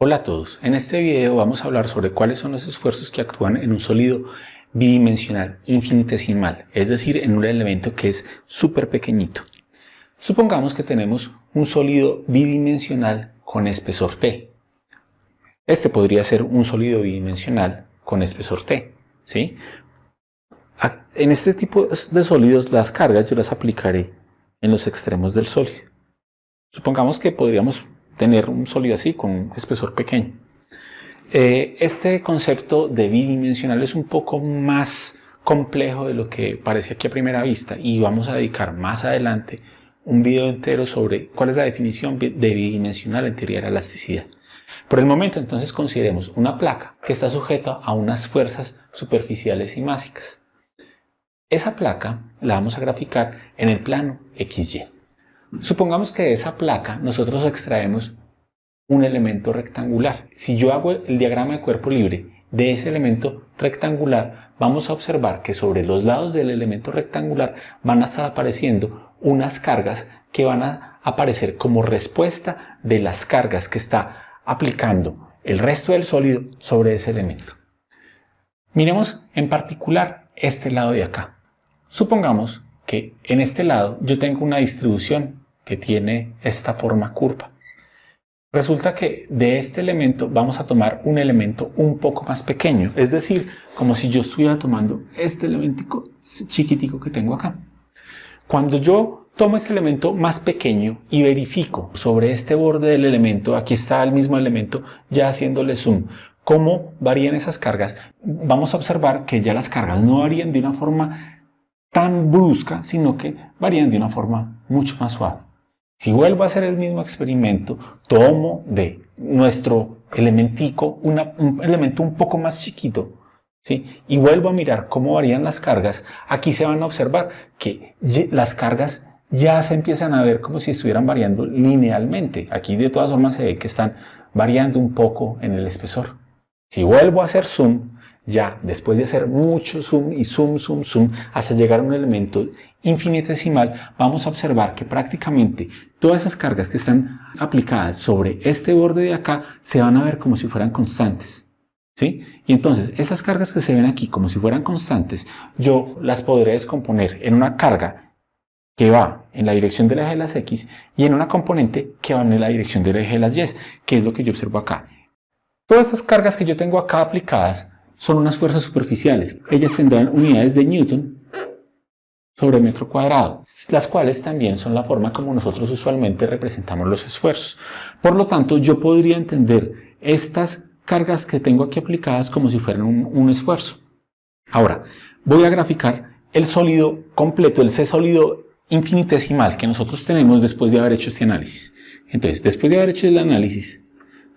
Hola a todos, en este video vamos a hablar sobre cuáles son los esfuerzos que actúan en un sólido bidimensional infinitesimal, es decir, en un elemento que es súper pequeñito. Supongamos que tenemos un sólido bidimensional con espesor T. Este podría ser un sólido bidimensional con espesor T, ¿sí? En este tipo de sólidos las cargas yo las aplicaré en los extremos del sólido. Supongamos que podríamos tener un sólido así con un espesor pequeño. Este concepto de bidimensional es un poco más complejo de lo que parece aquí a primera vista y vamos a dedicar más adelante un video entero sobre cuál es la definición de bidimensional en teoría de la elasticidad. Por el momento entonces consideremos una placa que está sujeta a unas fuerzas superficiales y básicas. Esa placa la vamos a graficar en el plano XY. Supongamos que de esa placa nosotros extraemos un elemento rectangular. Si yo hago el diagrama de cuerpo libre de ese elemento rectangular, vamos a observar que sobre los lados del elemento rectangular van a estar apareciendo unas cargas que van a aparecer como respuesta de las cargas que está aplicando el resto del sólido sobre ese elemento. Miremos en particular este lado de acá. Supongamos que en este lado yo tengo una distribución que tiene esta forma curva. Resulta que de este elemento vamos a tomar un elemento un poco más pequeño, es decir, como si yo estuviera tomando este elemento chiquitico que tengo acá. Cuando yo tomo este elemento más pequeño y verifico sobre este borde del elemento, aquí está el mismo elemento ya haciéndole zoom, cómo varían esas cargas, vamos a observar que ya las cargas no varían de una forma tan brusca, sino que varían de una forma mucho más suave. Si vuelvo a hacer el mismo experimento, tomo de nuestro elementico un elemento un poco más chiquito, ¿sí? Y vuelvo a mirar cómo varían las cargas. Aquí se van a observar que las cargas ya se empiezan a ver como si estuvieran variando linealmente. Aquí de todas formas se ve que están variando un poco en el espesor. Si vuelvo a hacer zoom, ya después de hacer mucho zoom y zoom, hasta llegar a un elemento infinitesimal, vamos a observar que prácticamente todas esas cargas que están aplicadas sobre este borde de acá se van a ver como si fueran constantes, ¿sí? Y entonces esas cargas que se ven aquí como si fueran constantes, yo las podré descomponer en una carga que va en la dirección del eje de las X y en una componente que va en la dirección del eje de las Y, que es lo que yo observo acá. Todas estas cargas que yo tengo acá aplicadas son unas fuerzas superficiales. Ellas tendrán unidades de Newton sobre metro cuadrado, las cuales también son la forma como nosotros usualmente representamos los esfuerzos. Por lo tanto, yo podría entender estas cargas que tengo aquí aplicadas como si fueran un esfuerzo. Ahora, voy a graficar el sólido completo, el C sólido infinitesimal que nosotros tenemos después de haber hecho este análisis. Entonces, después de haber hecho el análisis,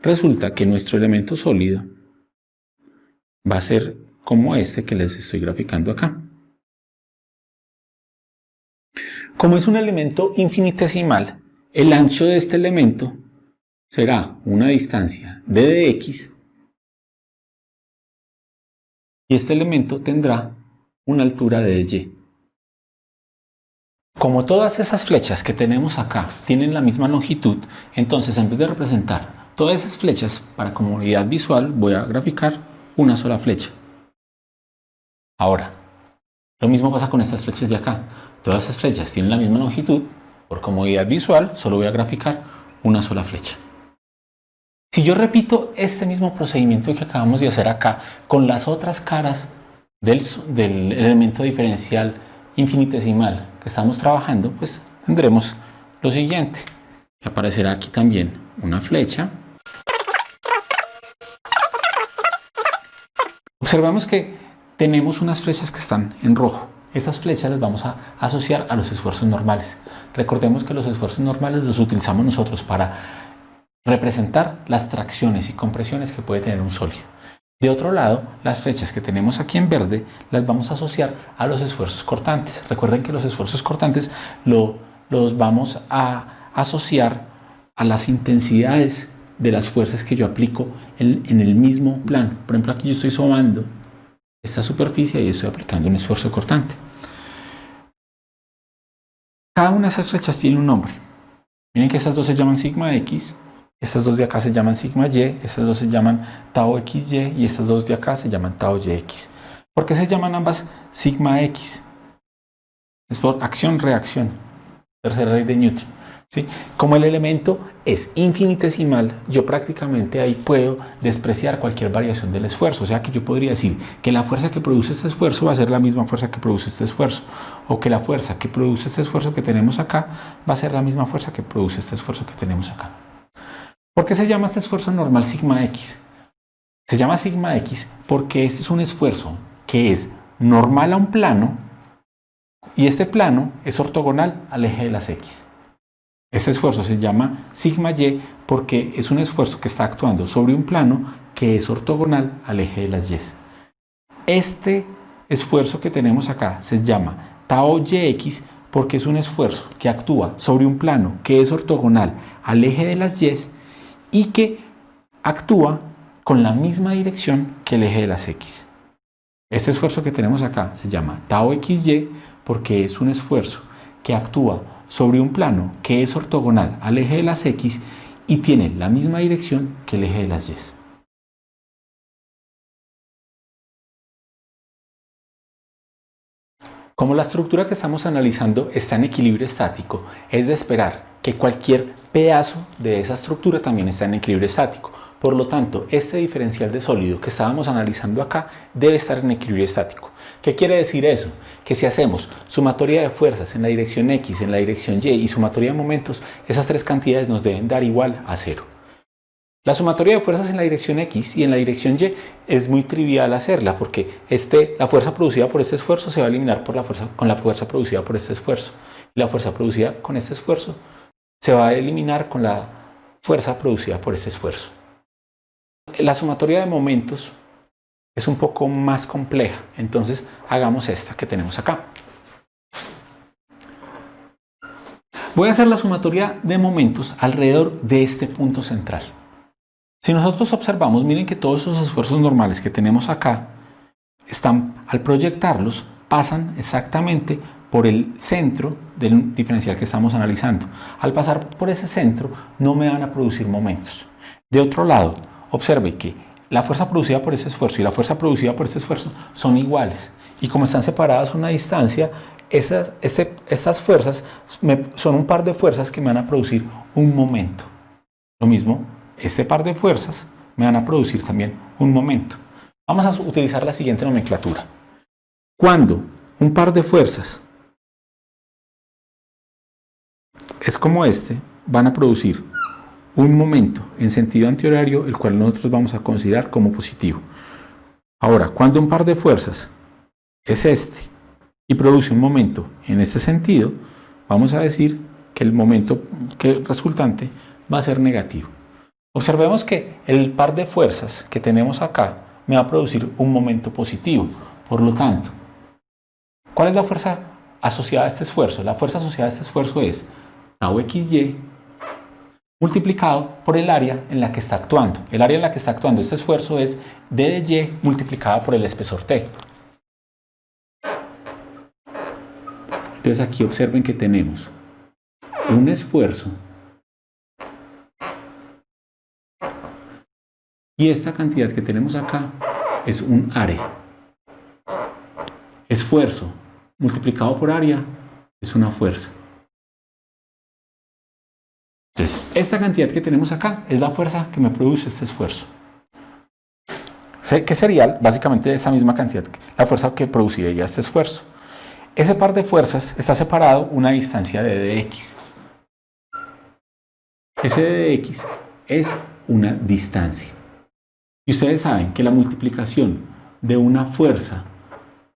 resulta que nuestro elemento sólido va a ser como este que les estoy graficando acá. Como es un elemento infinitesimal, el ancho de este elemento será una distancia d de x y este elemento tendrá una altura de y. Como todas esas flechas que tenemos acá tienen la misma longitud, entonces en vez de representar todas esas flechas para comodidad visual, voy a graficar una sola flecha. Ahora, lo mismo pasa con estas flechas de acá. Todas estas flechas tienen la misma longitud. Por comodidad visual, solo voy a graficar una sola flecha. Si yo repito este mismo procedimiento que acabamos de hacer acá con las otras caras del elemento diferencial infinitesimal que estamos trabajando, pues tendremos lo siguiente. Aparecerá aquí también una flecha. Observamos que tenemos unas flechas que están en rojo. Estas flechas las vamos a asociar a los esfuerzos normales. Recordemos que los esfuerzos normales los utilizamos nosotros para representar las tracciones y compresiones que puede tener un sólido. De otro lado, las flechas que tenemos aquí en verde las vamos a asociar a los esfuerzos cortantes. Recuerden que los esfuerzos cortantes los vamos a asociar a las intensidades de las fuerzas que yo aplico en el mismo plano. Por ejemplo, aquí yo estoy sobando esta superficie y estoy aplicando un esfuerzo cortante. Cada una de esas flechas tiene un nombre. Miren que estas dos se llaman sigma X, estas dos de acá se llaman sigma y, estas dos se llaman tau xy y estas dos de acá se llaman tau yx. ¿Por qué se llaman ambas sigma x? Es por acción-reacción, tercera ley de Newton. ¿Sí? Como el elemento es infinitesimal, yo prácticamente ahí puedo despreciar cualquier variación del esfuerzo. O sea que yo podría decir que la fuerza que produce este esfuerzo va a ser la misma fuerza que produce este esfuerzo. O que la fuerza que produce este esfuerzo que tenemos acá va a ser la misma fuerza que produce este esfuerzo que tenemos acá. ¿Por qué se llama este esfuerzo normal sigma x? Se llama sigma x porque este es un esfuerzo que es normal a un plano y este plano es ortogonal al eje de las x. Este esfuerzo se llama sigma y porque es un esfuerzo que está actuando sobre un plano que es ortogonal al eje de las y. Este esfuerzo que tenemos acá se llama tau yx porque es un esfuerzo que actúa sobre un plano que es ortogonal al eje de las y y que actúa con la misma dirección que el eje de las x. Este esfuerzo que tenemos acá se llama tau xy porque es un esfuerzo que actúa sobre un plano que es ortogonal al eje de las x y tiene la misma dirección que el eje de las y. Como la estructura que estamos analizando está en equilibrio estático, es de esperar que cualquier pedazo de esa estructura también está en equilibrio estático. Por lo tanto, este diferencial de sólido que estábamos analizando acá debe estar en equilibrio estático. ¿Qué quiere decir eso? Que si hacemos sumatoria de fuerzas en la dirección X, en la dirección Y sumatoria de momentos, esas tres cantidades nos deben dar igual a 0. La sumatoria de fuerzas en la dirección X y en la dirección Y es muy trivial hacerla porque la fuerza producida por este esfuerzo se va a eliminar con la fuerza producida por este esfuerzo. Y la fuerza producida con este esfuerzo se va a eliminar con la fuerza producida por este esfuerzo. La sumatoria de momentos es un poco más compleja, entonces hagamos esta que tenemos acá. Voy a hacer la sumatoria de momentos alrededor de este punto central. Si nosotros observamos, miren que todos esos esfuerzos normales que tenemos acá, al proyectarlos, pasan exactamente por el centro del diferencial que estamos analizando. Al pasar por ese centro, no me van a producir momentos. De otro lado, observe que la fuerza producida por ese esfuerzo y la fuerza producida por ese esfuerzo son iguales. Y como están separadas una distancia, estas fuerzas son un par de fuerzas que me van a producir un momento. Lo mismo, este par de fuerzas me van a producir también un momento. Vamos a utilizar la siguiente nomenclatura. Cuando un par de fuerzas es como este, van a producir un momento en sentido antihorario, el cual nosotros vamos a considerar como positivo. Ahora, cuando un par de fuerzas es este y produce un momento en este sentido, vamos a decir que el momento resultante va a ser negativo. Observemos que el par de fuerzas que tenemos acá me va a producir un momento positivo. Por lo tanto, ¿cuál es la fuerza asociada a este esfuerzo? La fuerza asociada a este esfuerzo es tau xy multiplicado por el área en la que está actuando. El área en la que está actuando este esfuerzo es d de y multiplicada por el espesor t. Entonces aquí observen que tenemos un esfuerzo y esta cantidad que tenemos acá es un área. Esfuerzo multiplicado por área es una fuerza. Entonces, esta cantidad que tenemos acá es la fuerza que me produce este esfuerzo. Que sería básicamente esta misma cantidad, la fuerza que produciría este esfuerzo. Ese par de fuerzas está separado una distancia de dx. Ese dx es una distancia. Y ustedes saben que la multiplicación de una fuerza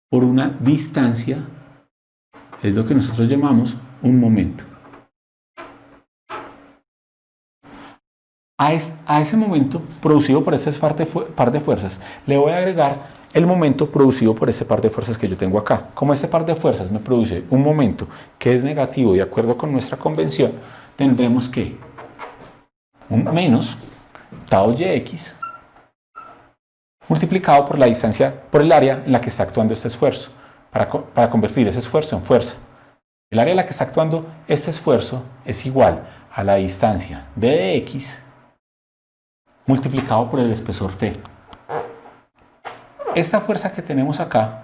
por una distancia es lo que nosotros llamamos un momento. A ese momento producido por este par de fuerzas le voy a agregar el momento producido por este par de fuerzas que yo tengo acá. Como este par de fuerzas me produce un momento que es negativo de acuerdo con nuestra convención, tendremos que un menos tau yx multiplicado por la distancia, por el área en la que está actuando este esfuerzo, para convertir ese esfuerzo en fuerza. El área en la que está actuando este esfuerzo es igual a la distancia d de x multiplicado por el espesor T. Esta fuerza que tenemos acá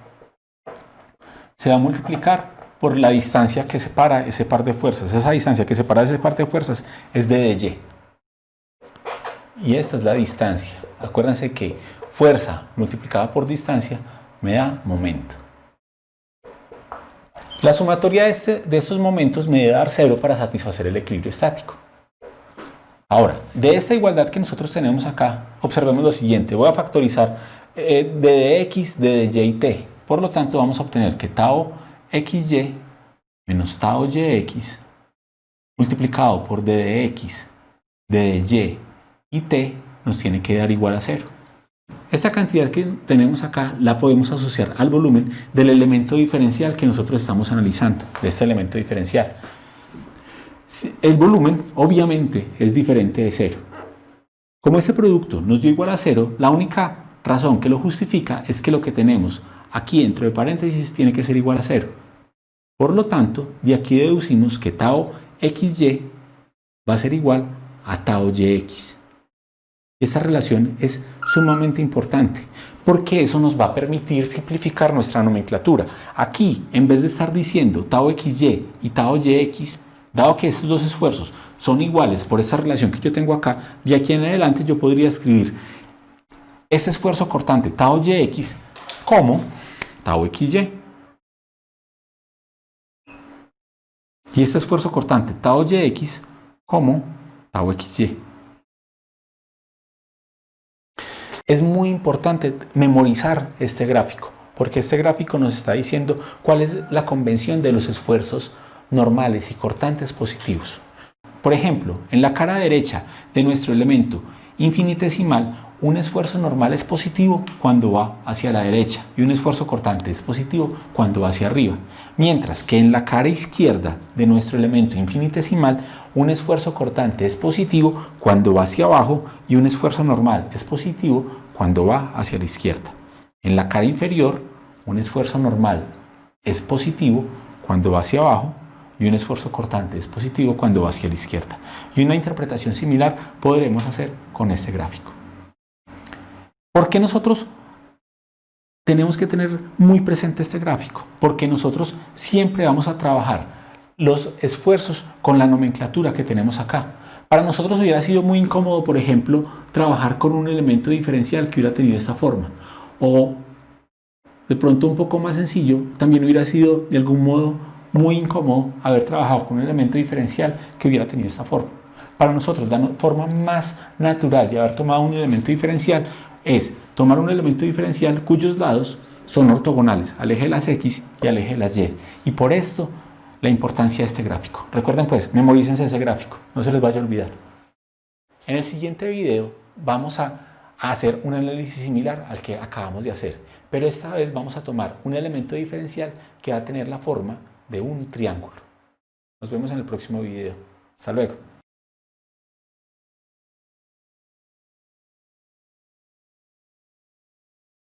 se va a multiplicar por la distancia que separa ese par de fuerzas. Esa distancia que separa ese par de fuerzas es d de y. Y esta es la distancia. Acuérdense que fuerza multiplicada por distancia me da momento. La sumatoria de estos momentos me debe dar 0 para satisfacer el equilibrio estático. Ahora, de esta igualdad que nosotros tenemos acá, observemos lo siguiente. Voy a factorizar d de x, d de y y t. Por lo tanto, vamos a obtener que tau xy menos tau yx multiplicado por d de x, d de y t nos tiene que dar igual a 0. Esta cantidad que tenemos acá la podemos asociar al volumen del elemento diferencial que nosotros estamos analizando, de este elemento diferencial. El volumen obviamente es diferente de 0. Como este producto nos dio igual a 0, la única razón que lo justifica es que lo que tenemos aquí dentro de paréntesis tiene que ser igual a 0. Por lo tanto, de aquí deducimos que tau xy va a ser igual a tau yx. Esta relación es sumamente importante porque eso nos va a permitir simplificar nuestra nomenclatura. Aquí, en vez de estar diciendo tau xy y tau yx, dado que estos dos esfuerzos son iguales por esta relación que yo tengo acá, de aquí en adelante yo podría escribir este esfuerzo cortante tau yx como tau xy. Y este esfuerzo cortante tau yx como tau xy. Es muy importante memorizar este gráfico, porque este gráfico nos está diciendo cuál es la convención de los esfuerzos normales y cortantes positivos. Por ejemplo, en la cara derecha de nuestro elemento infinitesimal, un esfuerzo normal es positivo cuando va hacia la derecha y un esfuerzo cortante es positivo cuando va hacia arriba. Mientras que en la cara izquierda de nuestro elemento infinitesimal, un esfuerzo cortante es positivo cuando va hacia abajo y un esfuerzo normal es positivo cuando va hacia la izquierda. En la cara inferior, un esfuerzo normal es positivo cuando va hacia abajo y un esfuerzo cortante es positivo cuando va hacia la izquierda. Y una interpretación similar podremos hacer con este gráfico. ¿Por qué nosotros tenemos que tener muy presente este gráfico? Porque nosotros siempre vamos a trabajar los esfuerzos con la nomenclatura que tenemos acá. Para nosotros hubiera sido muy incómodo, por ejemplo, trabajar con un elemento diferencial que hubiera tenido esta forma. O de pronto un poco más sencillo, también hubiera sido de algún modo muy incómodo haber trabajado con un elemento diferencial que hubiera tenido esta forma. Para nosotros la forma más natural de haber tomado un elemento diferencial es tomar un elemento diferencial cuyos lados son ortogonales al eje de las X y al eje de las Y. Y por esto la importancia de este gráfico. Recuerden pues, memorícense ese gráfico, no se les vaya a olvidar. En el siguiente video vamos a hacer un análisis similar al que acabamos de hacer, pero esta vez vamos a tomar un elemento diferencial que va a tener la forma de un triángulo. Nos vemos en el próximo video. Hasta luego.